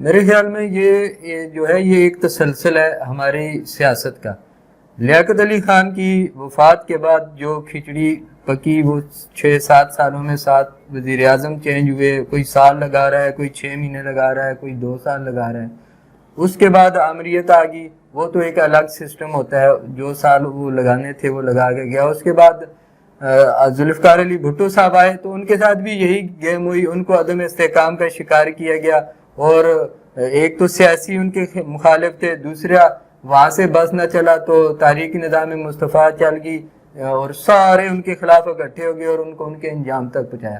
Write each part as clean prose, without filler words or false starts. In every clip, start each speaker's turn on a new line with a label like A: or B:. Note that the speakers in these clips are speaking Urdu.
A: میرے خیال میں یہ جو ہے یہ ایک تسلسل ہے ہماری سیاست کا. لیاقت علی خان کی وفات کے بعد جو کھچڑی پکی وہ 6-7 سالوں میں 7 وزیر اعظم چینج ہوئے, کوئی سال لگا رہا ہے, کوئی 6 مہینے لگا رہا ہے, کوئی 2 سال لگا رہا ہے. اس کے بعد آمریت آ گئی, وہ تو ایک الگ سسٹم ہوتا ہے, جو سال وہ لگانے تھے وہ لگا کے گیا. اس کے بعد ذوالفقار علی بھٹو صاحب آئے تو ان کے ساتھ بھی یہی گیم ہوئی, ان کو عدم استحکام کا شکار کیا گیا. اور ایک تو سیاسی ان کے مخالف تھے, دوسرا وہاں سے بس نہ چلا تو تحریک نظام مصطفیٰ چل گئی اور سارے ان کے خلاف اکٹھے ہو گئے اور ان کو ان کے انجام تک پہنچایا.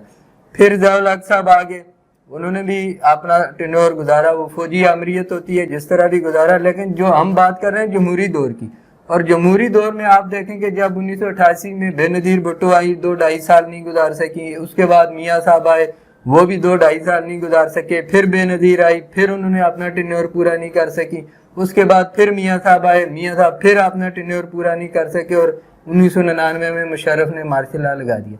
A: پھر ضیاء الحق صاحب آگے, انہوں نے بھی اپنا ٹینور گزارا, وہ فوجی آمریت ہوتی ہے جس طرح بھی گزارا. لیکن جو ہم بات کر رہے ہیں جمہوری دور کی, اور جمہوری دور میں آپ دیکھیں کہ جب 1988 میں بے نظیر بھٹو آئی 2-2.5 سال نہیں گزار سکی. اس کے بعد میاں صاحب آئے, وہ بھی 2-2.5 سال نہیں گزار سکے. پھر بے نظیر آئی, پھر انہوں نے اپنا ٹینور پورا نہیں کر سکی. اس کے بعد پھر میاں صاحب آئے, میاں صاحب پھر اپنا ٹینور پورا نہیں کر سکے اور 1999 میں مشرف نے مارشل لا لگا دیا.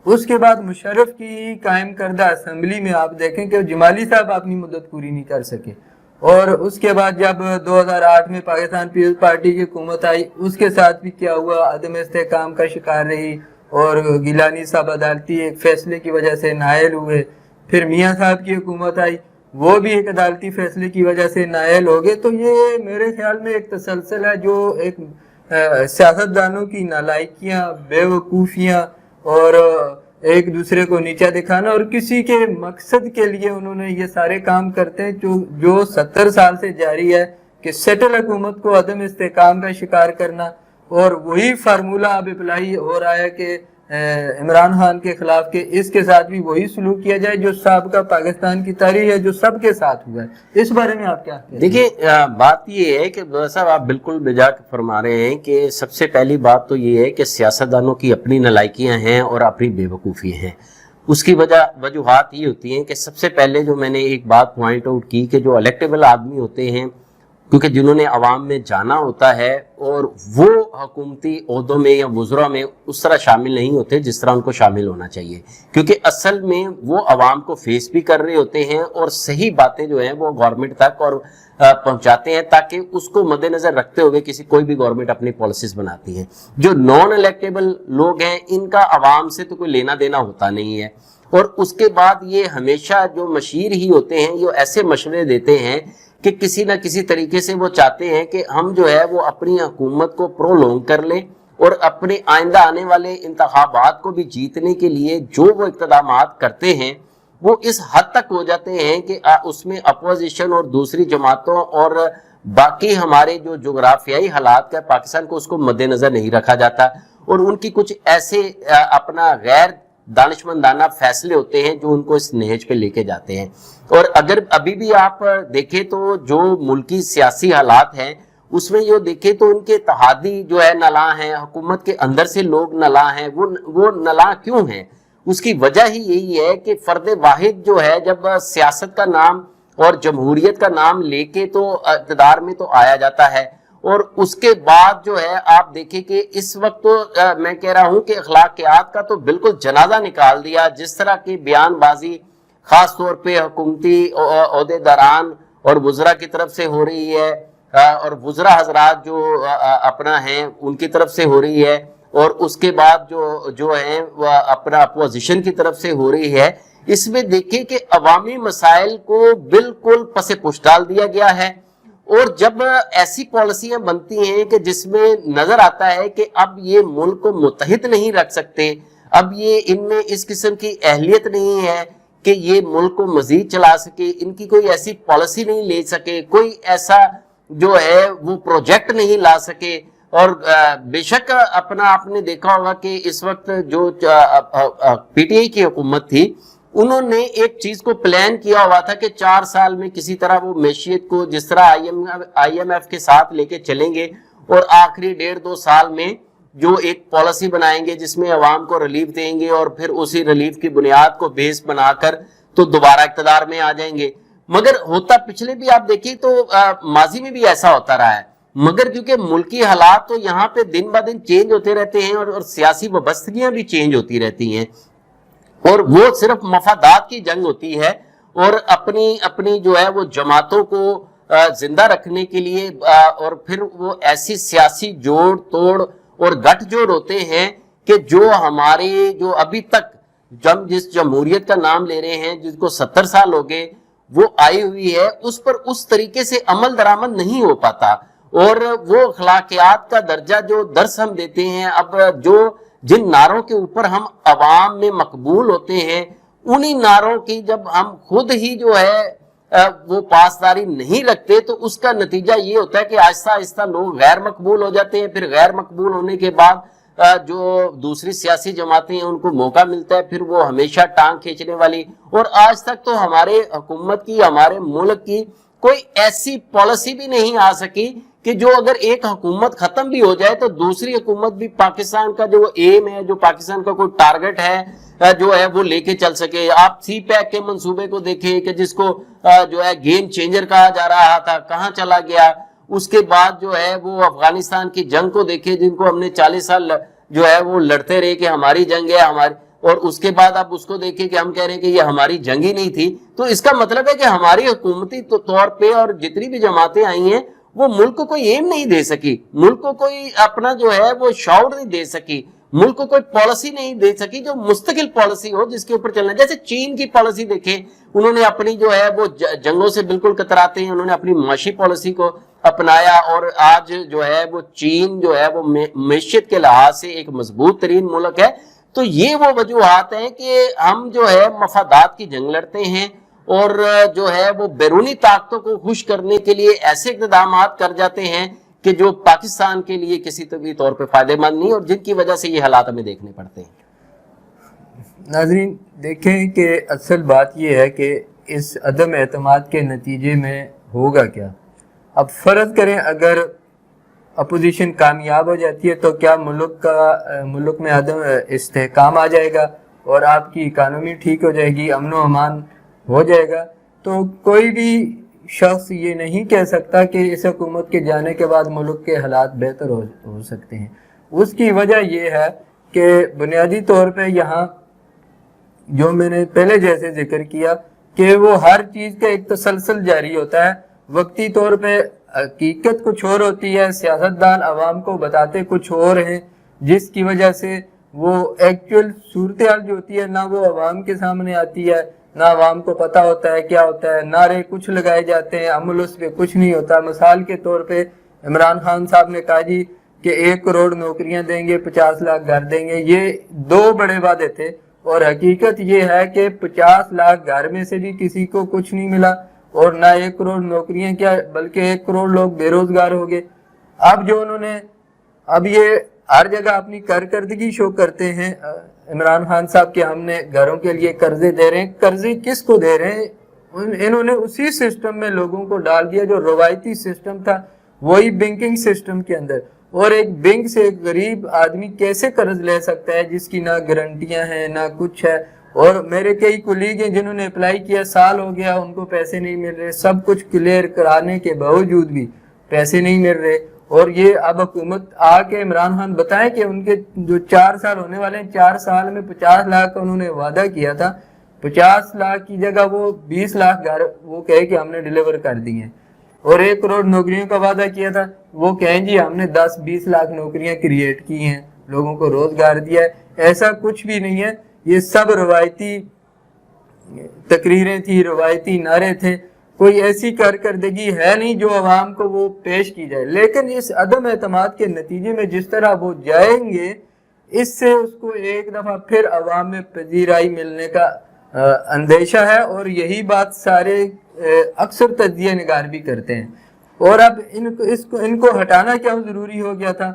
A: اس کے بعد مشرف کی قائم کردہ اسمبلی میں آپ دیکھیں کہ جمالی صاحب اپنی مدت پوری نہیں کر سکے. اور اس کے بعد جب 2008 میں پاکستان پیپلز پارٹی کی حکومت آئی, اس کے ساتھ بھی کیا ہوا, عدم استحکام کا شکار رہی اور گیلانی صاحب عدالتی ایک فیصلے کی وجہ سے نائل ہوئے. پھر میاں صاحب کی حکومت آئی, وہ بھی ایک عدالتی فیصلے کی وجہ سے نائل ہو گئے. تو یہ میرے خیال میں ایک تسلسل ہے جو ایک سیاستدانوں کی نالائکیاں, بے وقوفیاں اور ایک دوسرے کو نیچا دکھانا اور کسی کے مقصد کے لیے انہوں نے یہ سارے کام کرتے ہیں جو 70 سال سے جاری ہے کہ سیٹل حکومت کو عدم استحکام کا شکار کرنا. اور وہی فارمولہ اب اپلائی ہو رہا ہے کہ عمران خان کے خلاف کہ اس کے ساتھ بھی وہی سلوک کیا جائے جو سابقہ پاکستان کی تاریخ ہے, جو سب کے ساتھ ہوا ہے. اس بارے میں آپ کیا کہتے ہیں؟
B: دیکھیں بات یہ ہے کہ صاحب آپ بالکل بجا فرما رہے ہیں کہ سب سے پہلی بات تو یہ ہے کہ سیاستدانوں کی اپنی نالائکیاں ہیں اور اپنی بے وقوفی ہیں. اس کی وجوہات یہ ہوتی ہیں کہ سب سے پہلے جو میں نے ایک بات پوائنٹ آؤٹ کی کہ جو الیکٹیبل آدمی ہوتے ہیں, کیونکہ جنہوں نے عوام میں جانا ہوتا ہے اور وہ حکومتی عہدوں میں یا وزراء میں اس طرح شامل نہیں ہوتے جس طرح ان کو شامل ہونا چاہیے, کیونکہ اصل میں وہ عوام کو فیس بھی کر رہے ہوتے ہیں اور صحیح باتیں جو ہیں وہ گورنمنٹ تک اور پہنچاتے ہیں تاکہ اس کو مد نظر رکھتے ہوئے کوئی بھی گورنمنٹ اپنی پالیسیز بناتی ہے. جو نان الیکٹیبل لوگ ہیں ان کا عوام سے تو کوئی لینا دینا ہوتا نہیں ہے. اور اس کے بعد یہ ہمیشہ جو مشیر ہی ہوتے ہیں یہ ایسے مشورے دیتے ہیں کہ کسی نہ کسی طریقے سے وہ چاہتے ہیں کہ ہم جو ہے وہ اپنی حکومت کو پرولونگ کر لیں اور اپنے آئندہ آنے والے انتخابات کو بھی جیتنے کے لیے جو وہ اقتدامات کرتے ہیں وہ اس حد تک ہو جاتے ہیں کہ اس میں اپوزیشن اور دوسری جماعتوں اور باقی ہمارے جو جغرافیائی حالات کا پاکستان کو اس کو مد نظر نہیں رکھا جاتا. اور ان کی کچھ ایسے اپنا غیر دانشمندانہ فیصلے ہوتے ہیں جو ان کو اس نہج پہ لے کے جاتے ہیں. اور اگر ابھی بھی آپ دیکھیں تو جو ملکی سیاسی حالات ہیں اس میں یہ دیکھیں تو ان کے اتحادی جو ہے نالاں ہیں, حکومت کے اندر سے لوگ نالاں ہیں. وہ نالاں کیوں ہیں؟ اس کی وجہ ہی یہی ہے کہ فرد واحد جو ہے جب سیاست کا نام اور جمہوریت کا نام لے کے تو اقتدار میں تو آیا جاتا ہے اور اس کے بعد جو ہے آپ دیکھیں کہ اس وقت تو میں کہہ رہا ہوں کہ اخلاقیات کا تو بالکل جنازہ نکال دیا. جس طرح کی بیان بازی خاص طور پہ حکومتی عہدیداران اور وزراء کی طرف سے ہو رہی ہے اور وزراء حضرات جو اپنا ہیں ان کی طرف سے ہو رہی ہے اور اس کے بعد جو ہیں وہ اپنا اپوزیشن کی طرف سے ہو رہی ہے, اس میں دیکھیں کہ عوامی مسائل کو بالکل پس پش ڈال دیا گیا ہے. اور جب ایسی پالیسیاں بنتی ہیں کہ جس میں نظر آتا ہے کہ اب یہ ملک کو متحد نہیں رکھ سکتے, اب یہ ان میں اس قسم کی اہلیت نہیں ہے کہ یہ ملک کو مزید چلا سکے, ان کی کوئی ایسی پالیسی نہیں لے سکے, کوئی ایسا جو ہے وہ پروجیکٹ نہیں لا سکے. اور بے شک اپنا آپ نے دیکھا ہوگا کہ اس وقت جو پی ٹی آئی کی حکومت تھی انہوں نے ایک چیز کو پلان کیا ہوا تھا کہ 4 سال میں کسی طرح وہ معیشت کو جس طرح آئی ایم ایف کے ساتھ لے کے چلیں گے اور آخری 1.5-2 سال میں جو ایک پالیسی بنائیں گے جس میں عوام کو ریلیف دیں گے اور پھر اسی ریلیف کی بنیاد کو بیس بنا کر تو دوبارہ اقتدار میں آ جائیں گے. مگر ہوتا پچھلے بھی آپ دیکھیں تو ماضی میں بھی ایسا ہوتا رہا ہے, مگر کیونکہ ملکی حالات تو یہاں پہ دن بہ دن چینج ہوتے رہتے ہیں اور سیاسی وابستگیاں بھی چینج ہوتی رہتی ہیں اور وہ صرف مفادات کی جنگ ہوتی ہے اور اپنی جو ہے وہ جماعتوں کو زندہ رکھنے کے لیے اور پھر وہ ایسی سیاسی جوڑ توڑ اور گٹھ جوڑ ہوتے ہیں کہ جو ہمارے جو ابھی تک جس جمہوریت کا نام لے رہے ہیں جس کو 70 سال ہو گئے وہ آئی ہوئی ہے، اس پر اس طریقے سے عمل درآمد نہیں ہو پاتا، اور وہ اخلاقیات کا درجہ جو درس ہم دیتے ہیں، اب جن نعروں کے اوپر ہم عوام میں مقبول ہوتے ہیں انہی نعروں کی جب ہم خود ہی جو ہے وہ پاسداری نہیں رکھتے تو اس کا نتیجہ یہ ہوتا ہے کہ آہستہ آہستہ لوگ غیر مقبول ہو جاتے ہیں، پھر غیر مقبول ہونے کے بعد جو دوسری سیاسی جماعتیں ہیں ان کو موقع ملتا ہے، پھر وہ ہمیشہ ٹانگ کھینچنے والی. اور آج تک تو ہمارے حکومت کی، ہمارے ملک کی کوئی ایسی پالیسی بھی نہیں آ سکی کہ جو اگر ایک حکومت ختم بھی ہو جائے تو دوسری حکومت بھی پاکستان کا جو ایم ہے، جو پاکستان کا کوئی ٹارگٹ ہے جو ہے وہ لے کے چل سکے. آپ سی پیک کے منصوبے کو دیکھیں کہ جس کو جو ہے گیم چینجر کہا جا رہا تھا، کہاں چلا گیا. اس کے بعد جو ہے وہ افغانستان کی جنگ کو دیکھیں جن کو ہم نے 40 سال جو ہے وہ لڑتے رہے کہ ہماری جنگ ہے ہماری، اور اس کے بعد آپ اس کو دیکھیں کہ ہم کہہ رہے ہیں کہ یہ ہماری جنگ ہی نہیں تھی. تو اس کا مطلب ہے کہ ہماری حکومتی طور پہ اور جتنی بھی جماعتیں آئی ہیں وہ ملک کو کوئی ایم نہیں دے سکی، ملک کو کوئی اپنا جو ہے وہ شعور نہیں دے سکی، ملک کو کوئی پالیسی نہیں دے سکی جو مستقل پالیسی ہو جس کے اوپر چلنا. جیسے چین کی پالیسی دیکھیں، انہوں نے اپنی جو ہے وہ جنگوں سے بالکل کتراتے ہیں، انہوں نے اپنی معاشی پالیسی کو اپنایا، اور آج جو ہے وہ چین جو ہے وہ معیشت کے لحاظ سے ایک مضبوط ترین ملک ہے. تو یہ وہ وجوہات ہیں کہ ہم جو ہے مفادات کی جنگ لڑتے ہیں اور جو ہے وہ بیرونی طاقتوں کو خوش کرنے کے لیے ایسے اقدامات کر جاتے ہیں کہ جو پاکستان کے لیے کسی طبی طور پہ فائدہ مند نہیں، اور جن کی وجہ سے یہ حالات ہمیں دیکھنے پڑتے ہیں.
A: ناظرین دیکھیں کہ اصل بات یہ ہے کہ اس عدم اعتماد کے نتیجے میں ہوگا کیا. اب فرض کریں اگر اپوزیشن کامیاب ہو جاتی ہے تو کیا ملک میں عدم استحکام آ جائے گا اور آپ کی اکانومی ٹھیک ہو جائے گی، امن و امان ہو جائے گا. تو کوئی بھی شخص یہ نہیں کہہ سکتا کہ اس حکومت کے جانے کے بعد ملک کے حالات بہتر ہو سکتے ہیں. اس کی وجہ یہ ہے کہ بنیادی طور پہ یہاں جو میں نے پہلے جیسے ذکر کیا کہ وہ ہر چیز کا ایک تسلسل جاری ہوتا ہے. وقتی طور پہ حقیقت کچھ اور ہوتی ہے، سیاستدان عوام کو بتاتے کچھ اور ہیں، جس کی وجہ سے وہ ایکچوئل صورتحال جو ہوتی ہے نہ وہ عوام کے سامنے آتی ہے، نہ عوام کو پتہ ہوتا ہے کیا ہوتا ہے. نعرے کچھ لگائے جاتے ہیں، عمل اس پہ کچھ نہیں ہوتا. مثال کے طور پہ عمران خان صاحب نے کہا جی کہ 1 کروڑ نوکریاں دیں گے، 50 لاکھ گھر دیں گے. یہ 2 بڑے وعدے تھے، اور حقیقت یہ ہے کہ 50 لاکھ گھر میں سے بھی کسی کو کچھ نہیں ملا، اور نہ 1 کروڑ نوکریاں کیا بلکہ 1 کروڑ لوگ بے روزگار ہو گئے. اب یہ ہر جگہ اپنی کارکردگی شو کرتے ہیں عمران خان صاحب کہ ہم نے گھروں کے لیے قرضے دے رہے ہیں. قرضے کس کو دے رہے ہیں؟ انہوں نے اسی سسٹم میں لوگوں کو ڈال دیا جو روایتی سسٹم تھا، وہی بینکنگ سسٹم کے اندر. اور ایک بینک سے ایک غریب آدمی کیسے قرض لے سکتا ہے جس کی نہ گارنٹیاں ہیں نہ کچھ ہے. اور میرے کئی کولیگ ہیں جنہوں نے اپلائی کیا، سال ہو گیا ان کو پیسے نہیں مل رہے، سب کچھ کلیئر کرانے کے باوجود بھی پیسے نہیں مل رہے. اور یہ اب حکومت آ کے عمران خان بتائیں کہ ان کے جو 4 سال ہونے والے ہیں، 4 سال میں 50 لاکھ کا انہوں نے وعدہ کیا تھا، 50 لاکھ کی جگہ وہ 20 لاکھ گھر وہ کہے کہ ہم نے ڈیلیور کر دی ہیں. اور 1 کروڑ نوکریوں کا وعدہ کیا تھا، وہ کہیں جی ہم نے 10-20 لاکھ نوکریاں کریٹ کی ہیں، لوگوں کو روزگار دیا ہے. ایسا کچھ بھی نہیں ہے، یہ سب روایتی تقریریں تھی، روایتی نعرے تھے. کوئی ایسی کارکردگی ہے نہیں جو عوام کو وہ پیش کی جائے. لیکن اس عدم اعتماد کے نتیجے میں جس طرح وہ جائیں گے، اس سے اس کو ایک دفعہ پھر عوام میں پذیرائی ملنے کا اندیشہ ہے. اور یہی بات سارے اکثر تجزیہ نگار بھی کرتے ہیں. اور اب ان کو ہٹانا کیا ضروری ہو گیا تھا؟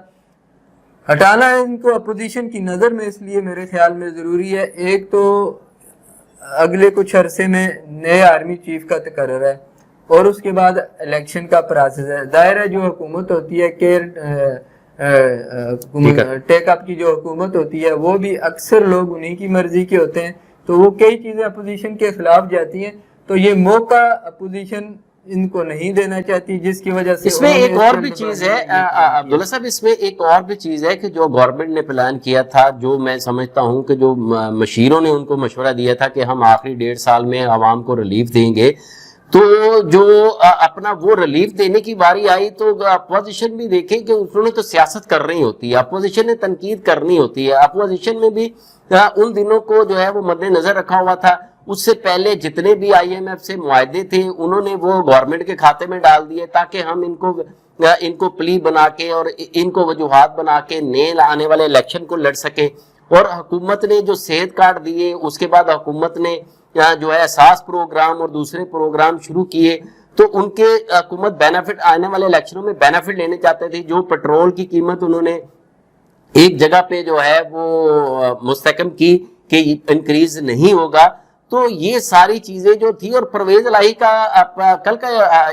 A: ہٹانا ان کو اپوزیشن کی نظر میں اس لیے میرے خیال میں ضروری ہے. ایک تو اگلے کچھ عرصے میں نئے آرمی چیف کا تقرر ہے، اور اس کے بعد الیکشن کا پروسیس ہے. ظاہر ہے جو حکومت ہوتی ہے ٹیک اپ کی جو حکومت ہوتی ہے وہ بھی اکثر لوگ انہی کی مرضی کے ہوتے ہیں، تو وہ کئی چیزیں اپوزیشن کے خلاف جاتی ہیں. تو یہ موقع اپوزیشن ان کو نہیں دینا چاہتی، جس کی وجہ سے
B: اس میں
A: انہوں نے
B: ایک اور
A: پر
B: بھی چیز ہے
A: لبرل
B: عبداللہ صاحب، اس میں ایک اور بھی چیز ہے کہ جو گورنمنٹ نے پلان کیا تھا، جو میں سمجھتا ہوں کہ جو مشیروں نے ان کو مشورہ دیا تھا کہ ہم آخری 1.5 سال میں عوام کو ریلیف دیں گے، تو جو اپنا وہ ریلیف دینے کی باری آئی تو اپوزیشن بھی دیکھیں کہ انہوں نے تو سیاست کر رہی ہوتی ہے، اپوزیشن نے تنقید کرنی ہوتی ہے، اپوزیشن میں بھی ان دنوں کو جو ہے وہ مد نظر رکھا ہوا تھا. اس سے پہلے جتنے بھی آئی ایم ایف سے معاہدے تھے انہوں نے وہ گورنمنٹ کے کھاتے میں ڈال دیے تاکہ ہم ان کو پلی بنا کے اور ان کو وجوہات بنا کے نئے آنے والے الیکشن کو لڑ سکے. اور حکومت نے جو صحت کارڈ دیے، اس کے بعد حکومت نے جو ہے احساس پروگرام اور دوسرے پروگرام شروع کیے، تو ان کے حکومت بینیفٹ آنے والے الیکشنوں میں بینیفٹ لینے چاہتے تھے. جو پٹرول کی قیمت انہوں نے ایک جگہ پہ جو ہے وہ مستحکم کی کہ انکریز نہیں ہوگا، تو یہ ساری چیزیں جو تھی. اور پرویز الہی کا کل کا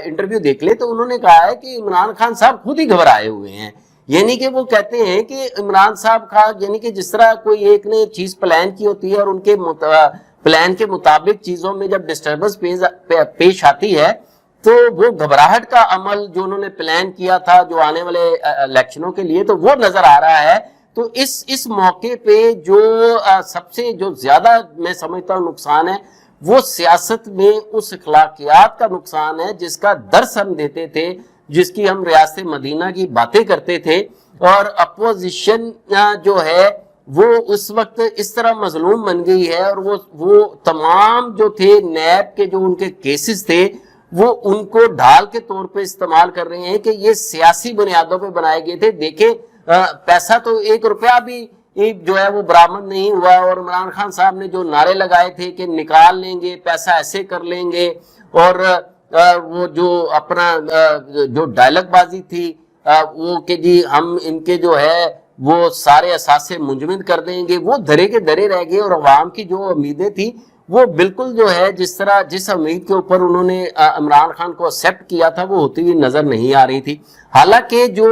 B: انٹرویو دیکھ لے تو انہوں نے کہا ہے کہ عمران خان صاحب خود ہی گھبرائے ہوئے ہیں. یعنی کہ وہ کہتے ہیں کہ عمران صاحب کا یعنی کہ جس طرح کوئی ایک نے چیز پلان کی ہوتی ہے اور ان کے پلان کے مطابق چیزوں میں جب ڈسٹربنس پیش آتی ہے تو وہ گھبراہٹ کا عمل جو انہوں نے پلان کیا تھا جو آنے والے الیکشنوں کے لیے، تو وہ نظر آ رہا ہے. تو اس موقع پہ جو سب سے جو زیادہ میں سمجھتا ہوں نقصان ہے وہ سیاست میں اس اخلاقیات کا نقصان ہے جس کا درس ہم دیتے تھے، جس کی ہم ریاست مدینہ کی باتیں کرتے تھے. اور اپوزیشن جو ہے وہ اس وقت اس طرح مظلوم بن گئی ہے، اور وہ تمام جو تھے نیب کے جو ان کے کیسز تھے وہ ان کو ڈھال کے طور پہ استعمال کر رہے ہیں کہ یہ سیاسی بنیادوں پہ بنائے گئے تھے. دیکھیں پیسہ تو 1 روپیہ بھی جو ہے وہ برآمد نہیں ہوا، اور عمران خان صاحب نے جو نعرے لگائے تھے کہ نکال لیں گے پیسہ، ایسے کر لیں گے، اور وہ جو اپنا جو ڈائلاگ بازی تھی وہ کہ جی ہم ان کے جو ہے وہ سارے اثاثے منجمد کر دیں گے، وہ دھرے کے دھرے رہ گئے. اور عوام کی جو امیدیں تھی وہ بالکل جو ہے جس امید کے اوپر انہوں نے عمران خان کو ایکسیپٹ کیا تھا وہ ہوتی ہوئی نظر نہیں آ رہی تھی. حالانکہ جو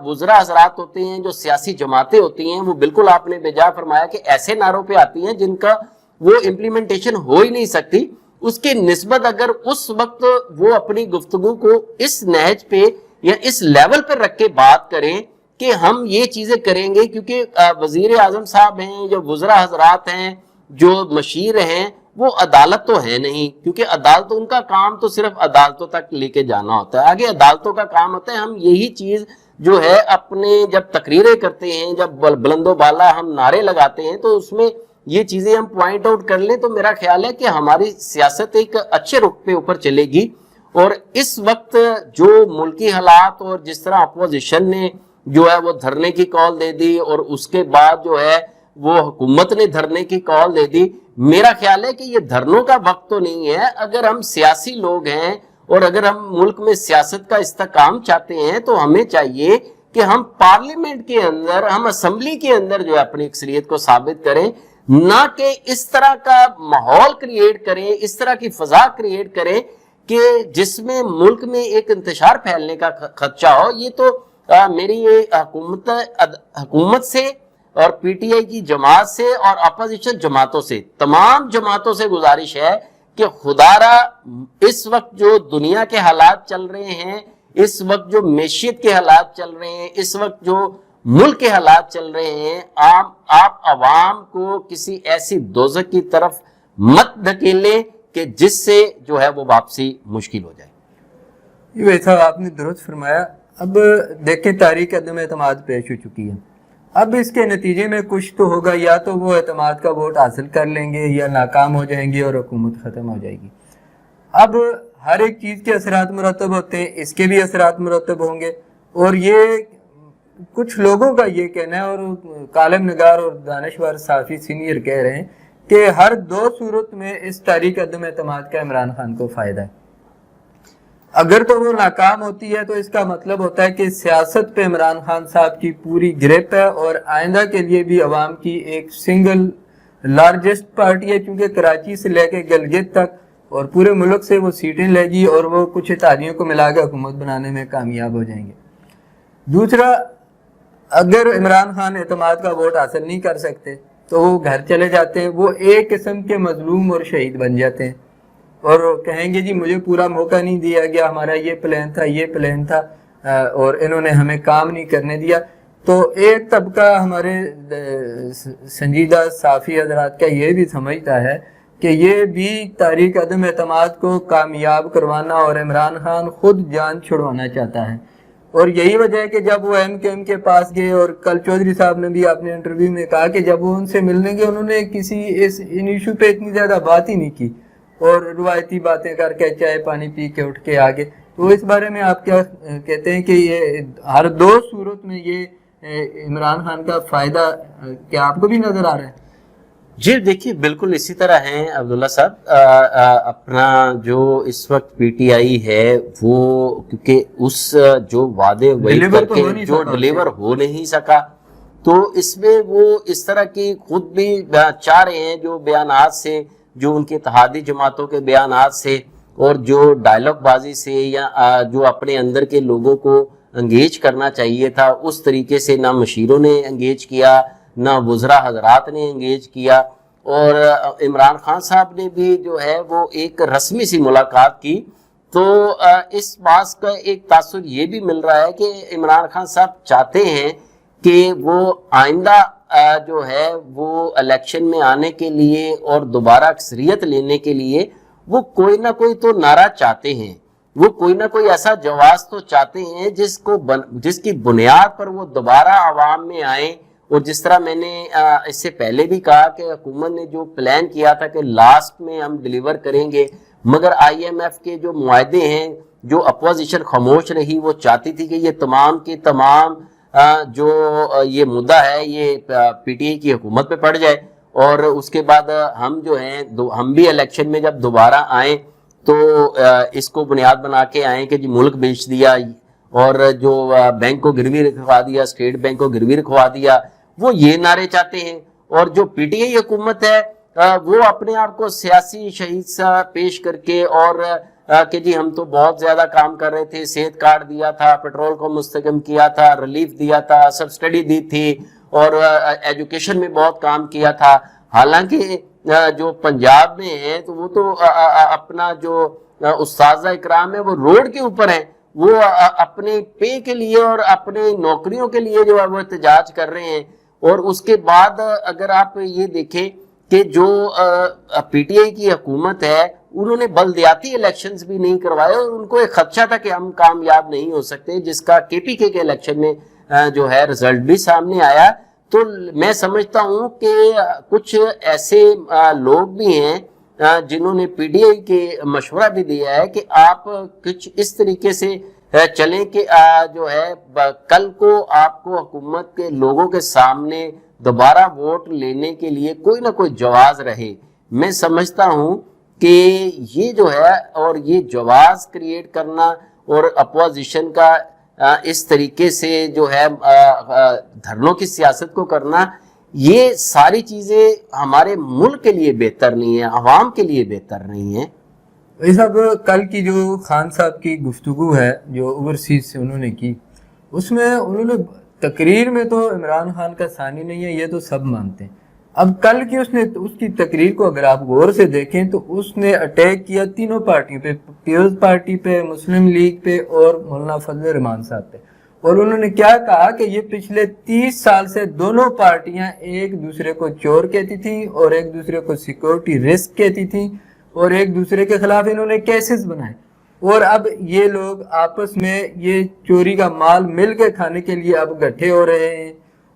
B: وزراء حضرات ہوتے ہیں، جو سیاسی جماعتیں ہوتی ہیں، وہ بالکل آپ نے بے جا فرمایا کہ ایسے نعروں پہ آتی ہیں جن کا وہ امپلیمنٹیشن ہو ہی نہیں سکتی. اس کی نسبت اگر اس وقت وہ اپنی گفتگو کو اس نہج پہ یا اس لیول پہ رکھ کے بات کریں کہ ہم یہ چیزیں کریں گے، کیونکہ وزیر اعظم صاحب ہیں، جو وزراء حضرات ہیں، جو مشیر ہیں، وہ عدالت تو ہے نہیں، کیونکہ عدالت ان کا کام تو صرف عدالتوں تک لے کے جانا ہوتا ہے. آگے عدالتوں کا کام ہوتا ہے ہم یہی چیز جو ہے اپنے جب تقریریں کرتے ہیں، جب بلند و بالا ہم نعرے لگاتے ہیں تو اس میں یہ چیزیں ہم پوائنٹ آؤٹ کر لیں تو میرا خیال ہے کہ ہماری سیاست ایک اچھے رخ پہ اوپر چلے گی. اور اس وقت جو ملکی حالات اور جس طرح اپوزیشن نے جو ہے وہ دھرنے کی کال دے دی اور اس کے بعد جو ہے وہ حکومت نے دھرنے کی کال دے دی، میرا خیال ہے کہ یہ دھرنوں کا وقت تو نہیں ہے. اگر ہم سیاسی لوگ ہیں اور اگر ہم ملک میں سیاست کا استحکام چاہتے ہیں تو ہمیں چاہیے کہ ہم پارلیمنٹ کے اندر، ہم اسمبلی کے اندر جو ہے اپنی اکثریت کو ثابت کریں، نہ کہ اس طرح کا ماحول کریٹ کریں، اس طرح کی فضا کریٹ کریں کہ جس میں ملک میں ایک انتشار پھیلنے کا خدشہ ہو. یہ تو میری یہ حکومت سے اور پی ٹی آئی کی جماعت سے اور اپوزیشن جماعتوں سے، تمام جماعتوں سے گزارش ہے کہ خدا را اس وقت جو دنیا کے حالات چل رہے ہیں، اس وقت جو معیشت کے حالات چل رہے ہیں، اس وقت جو ملک کے حالات چل رہے ہیں، آپ عوام کو کسی ایسی دوزخ کی طرف مت دھکیلیں کہ جس سے جو ہے وہ واپسی مشکل ہو جائے.
A: یہ ویسا آپ نے درست فرمایا. اب دیکھیں تاریخ عدم اعتماد پیش ہو چکی ہے. اب اس کے نتیجے میں کچھ تو ہوگا، یا تو وہ اعتماد کا ووٹ حاصل کر لیں گے یا ناکام ہو جائیں گے اور حکومت ختم ہو جائے گی. اب ہر ایک چیز کے اثرات مرتب ہوتے ہیں، اس کے بھی اثرات مرتب ہوں گے. اور یہ کچھ لوگوں کا یہ کہنا ہے، اور کالم نگار اور دانشور صحافی سینئر کہہ رہے ہیں کہ ہر 2 صورت میں اس تاریخ عدم اعتماد کا عمران خان کو فائدہ ہے. اگر تو وہ ناکام ہوتی ہے تو اس کا مطلب ہوتا ہے کہ سیاست پہ عمران خان صاحب کی پوری گرپ ہے، اور آئندہ کے لیے بھی عوام کی ایک سنگل لارجسٹ پارٹی ہے، چونکہ کراچی سے لے کے گلگت تک اور پورے ملک سے وہ سیٹیں لے گی اور وہ کچھ اتحادیوں کو ملا کے حکومت بنانے میں کامیاب ہو جائیں گے. دوسرا، اگر عمران خان اعتماد کا ووٹ حاصل نہیں کر سکتے تو وہ گھر چلے جاتے ہیں، وہ ایک قسم کے مظلوم اور شہید بن جاتے ہیں. اور کہیں گے جی مجھے پورا موقع نہیں دیا گیا, ہمارا یہ پلان تھا, یہ پلان تھا, اور انہوں نے ہمیں کام نہیں کرنے دیا. تو ایک طبقہ ہمارے سنجیدہ صحافی حضرات کا یہ بھی سمجھتا ہے کہ یہ بھی تحریک عدم اعتماد کو کامیاب کروانا اور عمران خان خود جان چھڑوانا چاہتا ہے. اور یہی وجہ ہے کہ جب وہ ایم کے پاس گئے, اور کل چودھری صاحب نے بھی اپنے انٹرویو میں کہا کہ جب وہ ان سے ملنے گئے انہوں نے کسی ان ایشو پہ اتنی زیادہ بات ہی نہیں کی, اور روایتی باتیں کر کے چائے پانی پی کے اٹھ کے آگے. تو اس بارے میں آپ کیا کہتے ہیں کہ یہ ہر دو صورت میں یہ عمران خان کا فائدہ کیا آپ کو بھی نظر آ رہا ہے؟
B: جی دیکھیے بالکل اسی طرح ہیں عبداللہ صاحب. اپنا جو اس وقت پی ٹی آئی ہے وہ کیونکہ اس جو وعدے وعید کر کے جو ڈلیور ہو نہیں سکا, تو اس میں وہ اس طرح کی خود بھی چاہ رہے ہیں جو بیانات سے, جو ان کے اتحادی جماعتوں کے بیانات سے, اور جو ڈائلاگ بازی سے, یا جو اپنے اندر کے لوگوں کو انگیج کرنا چاہیے تھا اس طریقے سے نہ مشیروں نے انگیج کیا, نہ وزراء حضرات نے انگیج کیا. اور عمران خان صاحب نے بھی جو ہے وہ ایک رسمی سی ملاقات کی. تو اس بات کا ایک تاثر یہ بھی مل رہا ہے کہ عمران خان صاحب چاہتے ہیں کہ وہ آئندہ جو ہے وہ الیکشن میں آنے کے لیے اور دوبارہ اکثریت لینے کے لیے وہ کوئی نہ کوئی تو نعرہ چاہتے ہیں, وہ کوئی نہ کوئی ایسا جواز تو چاہتے ہیں جس کی بنیاد پر وہ دوبارہ عوام میں آئیں. اور جس طرح میں نے اس سے پہلے بھی کہا کہ حکومت نے جو پلان کیا تھا کہ لاسٹ میں ہم ڈیلیور کریں گے, مگر آئی ایم ایف کے جو معاہدے ہیں, جو اپوزیشن خاموش رہی, وہ چاہتی تھی کہ یہ تمام کے تمام جو یہ مدعا ہے یہ پی ٹی آئی کی حکومت پہ پڑ جائے, اور اس کے بعد ہم جو ہیں ہم بھی الیکشن میں جب دوبارہ آئیں تو اس کو بنیاد بنا کے آئیں کہ جی ملک بیچ دیا, اور جو بینک کو گروی رکھوا دیا, اسٹیٹ بینک کو گروی رکھوا دیا, وہ یہ نعرے چاہتے ہیں. اور جو پی ٹی آئی حکومت ہے وہ اپنے آپ کو سیاسی شہید سا پیش کر کے, اور کہ جی ہم تو بہت زیادہ کام کر رہے تھے, صحت کارڈ دیا تھا, پیٹرول کو مستحکم کیا تھا, ریلیف دیا تھا, سبسڈی دی تھی, اور ایجوکیشن میں بہت کام کیا تھا. حالانکہ جو پنجاب میں ہیں تو وہ تو اپنا جو اساتذہ اکرام ہے وہ روڈ کے اوپر ہیں, وہ اپنے پے کے لیے اور اپنے نوکریوں کے لیے جو ہے وہ احتجاج کر رہے ہیں. اور اس کے بعد اگر آپ یہ دیکھیں کہ جو پی ٹی آئی کی حکومت ہے انہوں نے بلدیاتی الیکشنز بھی نہیں کروائے, اور ان کو ایک خدشہ تھا کہ ہم کامیاب نہیں ہو سکتے, جس کا کے پی کے الیکشن میں جو ہے رزلٹ بھی سامنے آیا. تو میں سمجھتا ہوں کہ کچھ ایسے لوگ بھی ہیں جنہوں نے پی ڈی آئی کے مشورہ بھی دیا ہے کہ آپ کچھ اس طریقے سے چلیں کہ جو ہے کل کو آپ کو حکومت کے لوگوں کے سامنے دوبارہ ووٹ لینے کے لیے کوئی نہ کوئی جواز رہے. میں سمجھتا ہوں کہ یہ جو ہے اور یہ جواز کریٹ کرنا اور اپوزیشن کا اس طریقے سے جو ہے دھرنوں کی سیاست کو کرنا, یہ ساری چیزیں ہمارے ملک کے لیے بہتر نہیں ہیں, عوام کے لیے بہتر نہیں ہیں.
A: یہ سب کل کی جو خان صاحب کی گفتگو ہے جو اوورسیز سے انہوں نے کی, اس میں انہوں نے تقریر میں تو عمران خان کا ثانی نہیں ہے, یہ تو سب مانتے ہیں. اب کل کی اس کی تقریر کو اگر آپ غور سے دیکھیں تو اس نے اٹیک کیا تینوں پارٹیوں پہ, پیپلز پارٹی پہ, مسلم لیگ پہ اور مولانا فضل الرحمان صاحب پہ. اور انہوں نے کیا کہا کہ یہ پچھلے 30 سال سے دونوں پارٹیاں ایک دوسرے کو چور کہتی تھیں اور ایک دوسرے کو سیکورٹی رسک کہتی تھیں, اور ایک دوسرے کے خلاف انہوں نے کیسز بنائے, اور اب یہ لوگ آپس میں یہ چوری کا مال مل کے کھانے کے لیے اب گٹھے ہو رہے ہیں.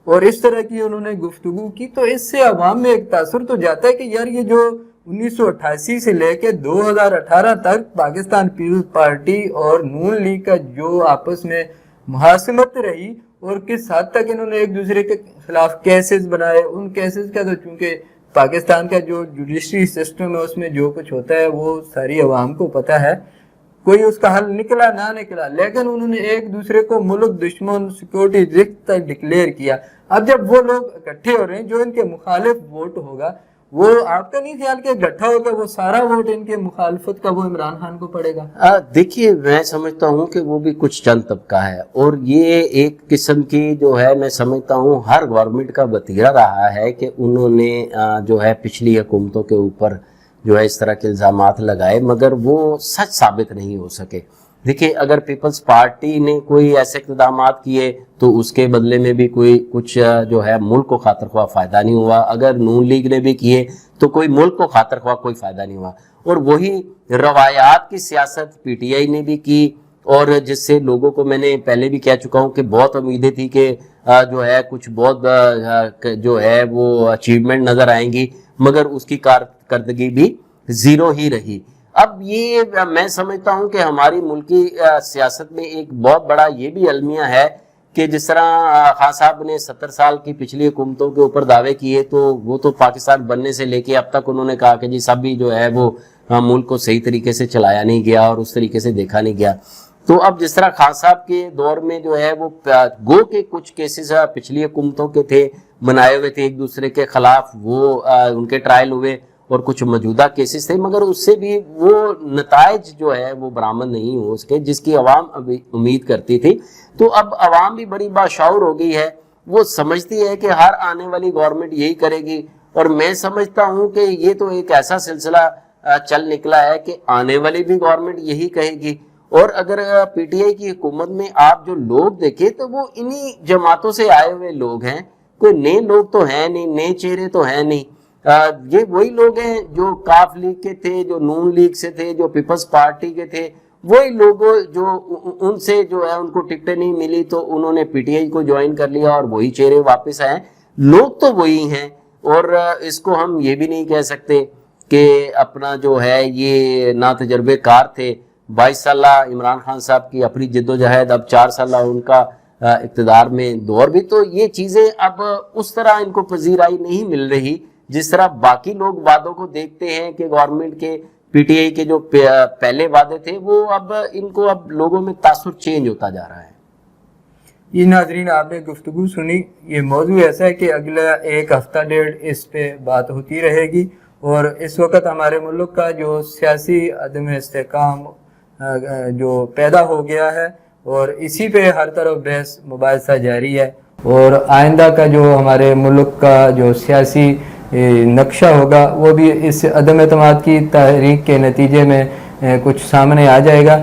A: اور اس طرح کی انہوں نے گفتگو کی. تو اس سے عوام میں ایک تاثر تو جاتا ہے کہ یار یہ جو 1988 سے لے کے 2018 تک پاکستان پیپلز پارٹی اور نون لیگ کا جو آپس میں محاسمت رہی, اور کس حد تک انہوں نے ایک دوسرے کے خلاف کیسز بنائے. ان کیسز کا تو چونکہ پاکستان کا جو جوڈیشری سسٹم ہے اس میں جو کچھ ہوتا ہے وہ ساری عوام کو پتہ ہے, کوئی اس کا حل نکلا نہ نکلا, لیکن انہوں نے ایک دوسرے کو ملک دشمن سیکورٹی رسک تک ڈکلیئر کیا. اب جب وہ لوگ اکٹھے ہو رہے ہیں, جو ان کے مخالف ووٹ ہوگا وہ آپ کا نہیں خیال کہ اکٹھا ہوگا وہ سارا ووٹ ان کے مخالفت کا وہ عمران خان کو پڑے گا؟
B: دیکھیے میں سمجھتا ہوں کہ وہ بھی کچھ چند طبقہ ہے, اور یہ ایک قسم کی جو ہے میں سمجھتا ہوں ہر گورنمنٹ کا وتیرہ رہا ہے کہ انہوں نے جو ہے پچھلی حکومتوں کے اوپر جو ہے اس طرح کے الزامات لگائے مگر وہ سچ ثابت نہیں ہو سکے. دیکھیں اگر پیپلز پارٹی نے کوئی ایسے اقتدامات کیے تو اس کے بدلے میں بھی کوئی کچھ جو ہے ملک کو خاطر خواہ فائدہ نہیں ہوا. اگر نون لیگ نے بھی کیے تو کوئی ملک کو خاطر خواہ کوئی فائدہ نہیں ہوا. اور وہی روایات کی سیاست پی ٹی آئی نے بھی کی اور جس سے لوگوں کو میں نے پہلے بھی کہہ چکا ہوں کہ بہت امیدیں تھی کہ جو ہے کچھ بہت جو ہے وہ اچیومنٹ نظر آئیں گی مگر اس کی کارکردگی بھی زیرو ہی رہی. اب یہ میں سمجھتا ہوں کہ ہماری ملکی سیاست میں ایک بہت بڑا یہ بھی المیہ ہے کہ جس طرح خان صاحب نے 70 سال کی پچھلی حکومتوں کے اوپر دعوے کیے تو وہ تو پاکستان بننے سے لے کے اب تک انہوں نے کہا کہ جی سب بھی جو ہے وہ ملک کو صحیح طریقے سے چلایا نہیں گیا اور اس طریقے سے دیکھا نہیں گیا. تو اب جس طرح خان صاحب کے دور میں جو ہے وہ گو کے کچھ کیسز پچھلی حکومتوں کے تھے بنائے ہوئے تھے ایک دوسرے کے خلاف, وہ ان کے ٹرائل ہوئے اور کچھ موجودہ کیسز تھے مگر اس سے بھی وہ نتائج جو ہے وہ برآمد نہیں ہو سکے جس کی عوام ابھی امید کرتی تھی. تو اب عوام بھی بڑی باشعور ہو گئی ہے, وہ سمجھتی ہے کہ ہر آنے والی گورنمنٹ یہی کرے گی اور میں سمجھتا ہوں کہ یہ تو ایک ایسا سلسلہ چل نکلا ہے کہ آنے والی بھی گورنمنٹ یہی کہے گی. اور اگر پی ٹی آئی کی حکومت میں آپ جو لوگ دیکھیں تو وہ انہی جماعتوں سے آئے ہوئے لوگ ہیں, کوئی نئے لوگ تو ہیں نہیں, نئے چہرے تو ہیں نہیں. یہ وہی لوگ ہیں جو کاف لیگ کے تھے, جو نون لیگ سے تھے, جو پیپلز پارٹی کے تھے, وہی لوگ جو ان سے جو ہے ان کو ٹکٹیں نہیں ملی تو انہوں نے پی ٹی آئی کو جوائن کر لیا اور وہی چہرے واپس آئے. لوگ تو وہی ہیں اور اس کو ہم یہ بھی نہیں کہہ سکتے کہ اپنا جو ہے یہ نا تجربے کار تھے. 22 سالہ عمران خان صاحب کی اپنی جد و جہد, اب 4 سالہ ان کا اقتدار میں دور بھی, تو یہ چیزیں اب اس طرح ان کو پذیرائی نہیں مل رہی جس طرح باقی لوگ وعدوں کو دیکھتے ہیں کہ گورنمنٹ کے پی ٹی آئی کے جو پہلے وعدے تھے وہ اب ان کو اب لوگوں میں تاثر چینج ہوتا جا رہا ہے.
A: یہ ناظرین آپ نے گفتگو سنی, یہ موضوع ایسا ہے کہ اگلا ایک ہفتہ ڈیڑھ اس پہ بات ہوتی رہے گی اور اس وقت ہمارے ملک کا جو سیاسی عدم استحکام جو پیدا ہو گیا ہے اور اسی پہ ہر طرف بحث مباحثہ جاری ہے اور آئندہ کا جو ہمارے ملک کا جو سیاسی نقشہ ہوگا وہ بھی اس عدم اعتماد کی تحریک کے نتیجے میں کچھ سامنے آ جائے گا.